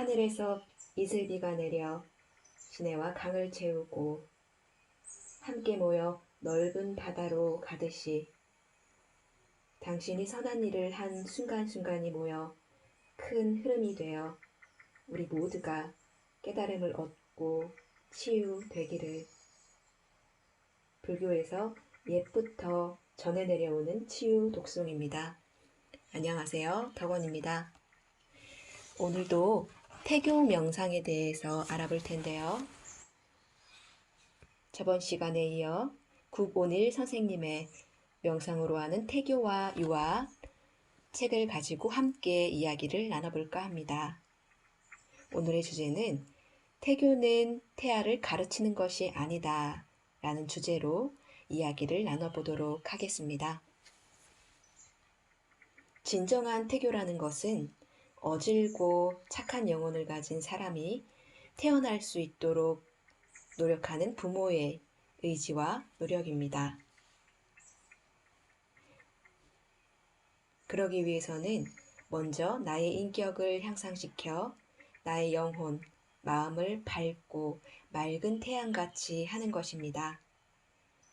하늘에서 이슬비가 내려 시내와 강을 채우고 함께 모여 넓은 바다로 가듯이 당신이 선한 일을 한 순간순간이 모여 큰 흐름이 되어 우리 모두가 깨달음을 얻고 치유되기를. 불교에서 옛부터 전해 내려오는 치유 독송입니다. 안녕하세요, 덕원입니다. 오늘도 태교 명상에 대해서 알아볼 텐데요. 저번 시간에 이어 국온일 선생님의 명상으로 하는 태교와 유아 책을 가지고 함께 이야기를 나눠볼까 합니다. 오늘의 주제는 태교는 태아를 가르치는 것이 아니다 라는 주제로 이야기를 나눠보도록 하겠습니다. 진정한 태교라는 것은 어질고 착한 영혼을 가진 사람이 태어날 수 있도록 노력하는 부모의 의지와 노력입니다. 그러기 위해서는 먼저 나의 인격을 향상시켜 나의 영혼, 마음을 밝고 맑은 태양같이 하는 것입니다.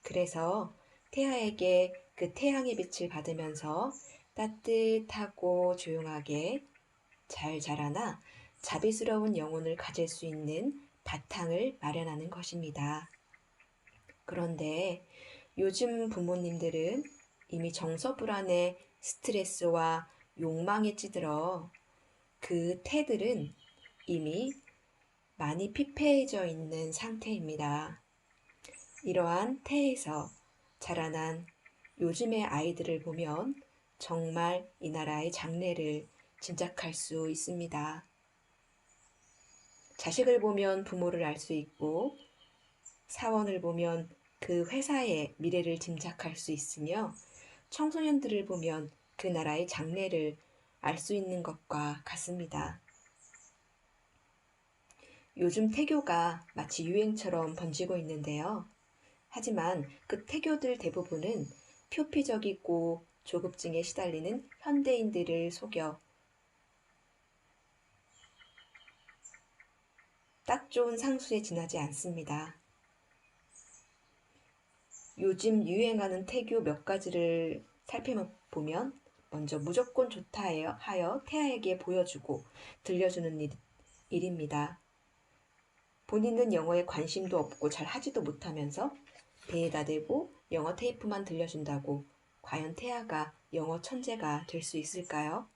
그래서 태아에게 그 태양의 빛을 받으면서 따뜻하고 조용하게 잘 자라나 자비스러운 영혼을 가질 수 있는 바탕을 마련하는 것입니다. 그런데 요즘 부모님들은 이미 정서불안의 스트레스와 욕망에 찌들어 그 태들은 이미 많이 피폐해져 있는 상태입니다. 이러한 태에서 자라난 요즘의 아이들을 보면 정말 이 나라의 장래를 짐작할 수 있습니다. 자식을 보면 부모를 알 수 있고 사원을 보면 그 회사의 미래를 짐작할 수 있으며 청소년들을 보면 그 나라의 장래를 알 수 있는 것과 같습니다. 요즘 태교가 마치 유행처럼 번지고 있는데요. 하지만 그 태교들 대부분은 표피적이고 조급증에 시달리는 현대인들을 속여 딱 좋은 상수에 지나지 않습니다. 요즘 유행하는 태교 몇 가지를 살펴보면 먼저 무조건 좋다 하여 태아에게 보여주고 들려주는 일입니다. 본인은 영어에 관심도 없고 잘 하지도 못하면서 배에다 대고 영어 테이프만 들려준다고 과연 태아가 영어 천재가 될 수 있을까요?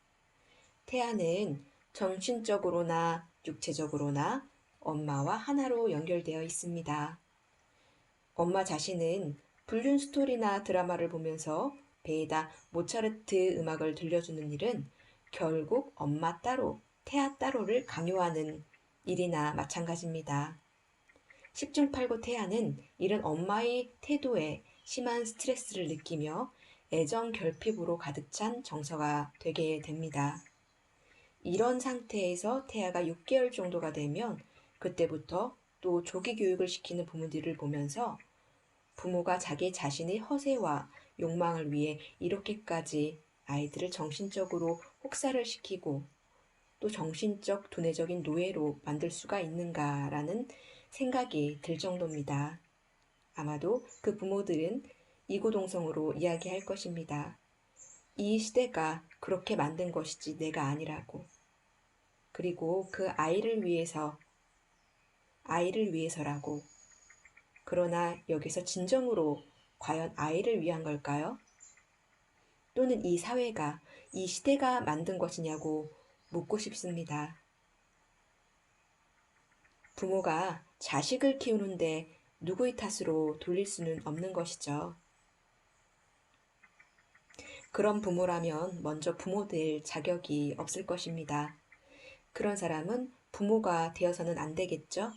태아는 정신적으로나 육체적으로나 엄마와 하나로 연결되어 있습니다. 엄마 자신은 불륜 스토리나 드라마를 보면서 배에다 모차르트 음악을 들려주는 일은 결국 엄마 따로, 태아 따로를 강요하는 일이나 마찬가지입니다. 10중8구 태아는 이런 엄마의 태도에 심한 스트레스를 느끼며 애정 결핍으로 가득 찬 정서가 되게 됩니다. 이런 상태에서 태아가 6개월 정도가 되면 그때부터 또 조기 교육을 시키는 부모들을 보면서 부모가 자기 자신의 허세와 욕망을 위해 이렇게까지 아이들을 정신적으로 혹사를 시키고 또 정신적 두뇌적인 노예로 만들 수가 있는가라는 생각이 들 정도입니다. 아마도 그 부모들은 이구동성으로 이야기할 것입니다. 이 시대가 그렇게 만든 것이지 내가 아니라고. 그리고 그 아이를 위해서라고. 그러나 여기서 진정으로 과연 아이를 위한 걸까요? 또는 이 사회가, 이 시대가 만든 것이냐고 묻고 싶습니다. 부모가 자식을 키우는데 누구의 탓으로 돌릴 수는 없는 것이죠. 그런 부모라면 먼저 부모 될 자격이 없을 것입니다. 그런 사람은 부모가 되어서는 안 되겠죠?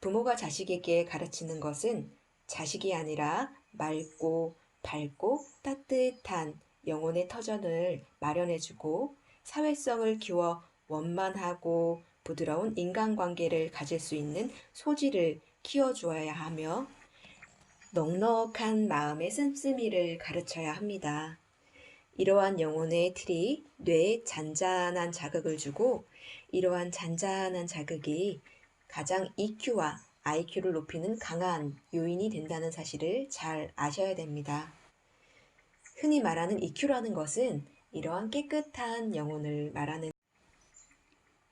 부모가 자식에게 가르치는 것은 자식이 아니라 맑고 밝고 따뜻한 영혼의 터전을 마련해주고 사회성을 키워 원만하고 부드러운 인간관계를 가질 수 있는 소질을 키워주어야 하며 넉넉한 마음의 씀씀이를 가르쳐야 합니다. 이러한 영혼의 틀이 뇌에 잔잔한 자극을 주고 이러한 잔잔한 자극이 가장 EQ와 IQ를 높이는 강한 요인이 된다는 사실을 잘 아셔야 됩니다. 흔히 말하는 EQ라는 것은 이러한 깨끗한 영혼을 말하는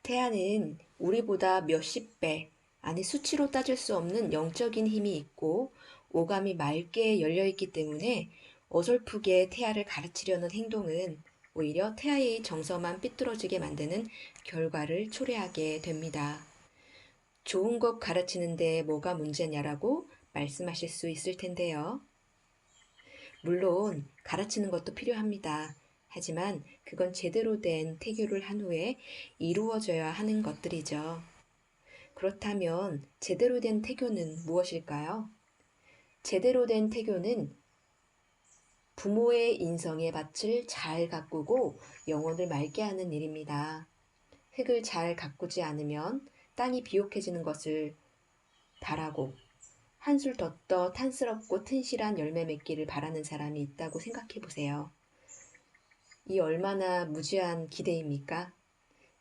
태아는 우리보다 몇십 배, 아니 수치로 따질 수 없는 영적인 힘이 있고 오감이 맑게 열려있기 때문에 어설프게 태아를 가르치려는 행동은 오히려 태아의 정서만 삐뚤어지게 만드는 결과를 초래하게 됩니다. 좋은 것 가르치는데 뭐가 문제냐라고 말씀하실 수 있을 텐데요. 물론 가르치는 것도 필요합니다. 하지만 그건 제대로 된 태교를 한 후에 이루어져야 하는 것들이죠. 그렇다면 제대로 된 태교는 무엇일까요? 제대로 된 태교는 부모의 인성의 밭을 잘 가꾸고 영혼을 맑게 하는 일입니다. 흙을 잘 가꾸지 않으면 땅이 비옥해지는 것을 바라고 한술 더 탄스럽고 튼실한 열매 맺기를 바라는 사람이 있다고 생각해 보세요. 이 얼마나 무지한 기대입니까?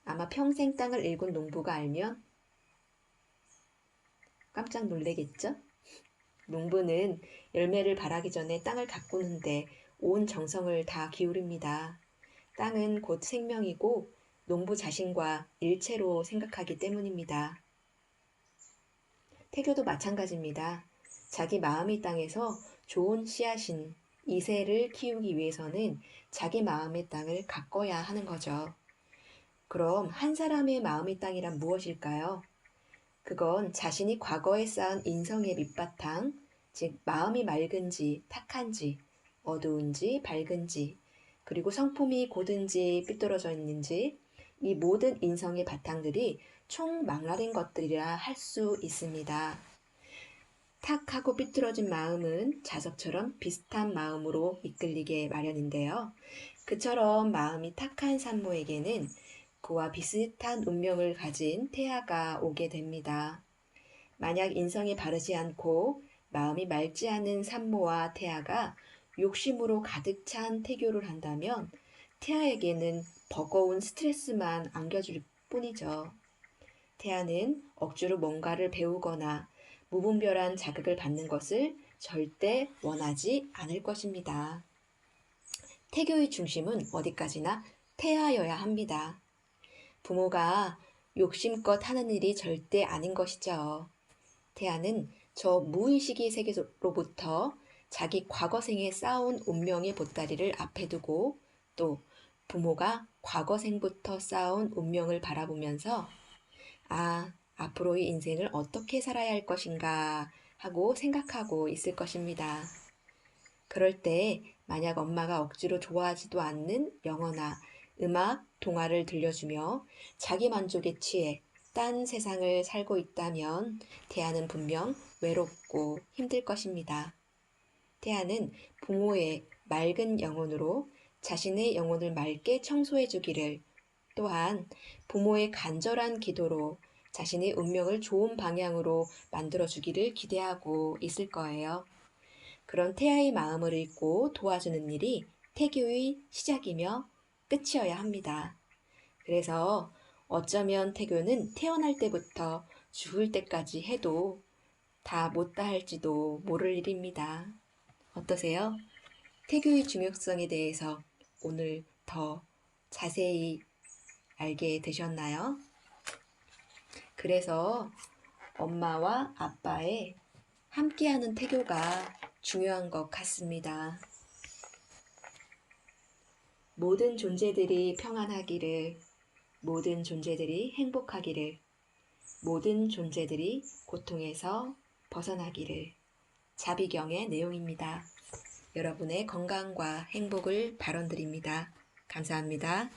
아마 평생 땅을 일군 농부가 알면 깜짝 놀래겠죠? 농부는 열매를 바라기 전에 땅을 가꾸는데 온 정성을 다 기울입니다. 땅은 곧 생명이고 농부 자신과 일체로 생각하기 때문입니다. 태교도 마찬가지입니다. 자기 마음의 땅에서 좋은 씨앗인 이세를 키우기 위해서는 자기 마음의 땅을 가꿔야 하는 거죠. 그럼 한 사람의 마음의 땅이란 무엇일까요? 그건 자신이 과거에 쌓은 인성의 밑바탕, 즉 마음이 맑은지 탁한지 어두운지 밝은지 그리고 성품이 고든지 삐뚤어져 있는지 이 모든 인성의 바탕들이 총망라된 것들이라 할 수 있습니다. 탁하고 삐뚤어진 마음은 자석처럼 비슷한 마음으로 이끌리게 마련인데요. 그처럼 마음이 탁한 산모에게는 그와 비슷한 운명을 가진 태아가 오게 됩니다. 만약 인성이 바르지 않고 마음이 맑지 않은 산모와 태아가 욕심으로 가득 찬 태교를 한다면 태아에게는 버거운 스트레스만 안겨줄 뿐이죠. 태아는 억지로 뭔가를 배우거나 무분별한 자극을 받는 것을 절대 원하지 않을 것입니다. 태교의 중심은 어디까지나 태아여야 합니다. 부모가 욕심껏 하는 일이 절대 아닌 것이죠. 태아는 저 무의식의 세계로부터 자기 과거생에 쌓아온 운명의 보따리를 앞에 두고 또 부모가 과거생부터 쌓아온 운명을 바라보면서 앞으로의 인생을 어떻게 살아야 할 것인가 하고 생각하고 있을 것입니다. 그럴 때 만약 엄마가 억지로 좋아하지도 않는 영어나 음악, 동화를 들려주며 자기 만족에 취해 딴 세상을 살고 있다면 태아는 분명 외롭고 힘들 것입니다. 태아는 부모의 맑은 영혼으로 자신의 영혼을 맑게 청소해 주기를 또한 부모의 간절한 기도로 자신의 운명을 좋은 방향으로 만들어 주기를 기대하고 있을 거예요. 그런 태아의 마음을 읽고 도와주는 일이 태교의 시작이며 끝이어야 합니다. 그래서 어쩌면 태교는 태어날 때부터 죽을 때까지 해도 다 못다 할지도 모를 일입니다. 어떠세요? 태교의 중요성에 대해서 오늘 더 자세히 알게 되셨나요? 그래서 엄마와 아빠의 함께하는 태교가 중요한 것 같습니다. 모든 존재들이 평안하기를, 모든 존재들이 행복하기를, 모든 존재들이 고통에서 벗어나기를. 자비경의 내용입니다. 여러분의 건강과 행복을 바라드립니다. 감사합니다.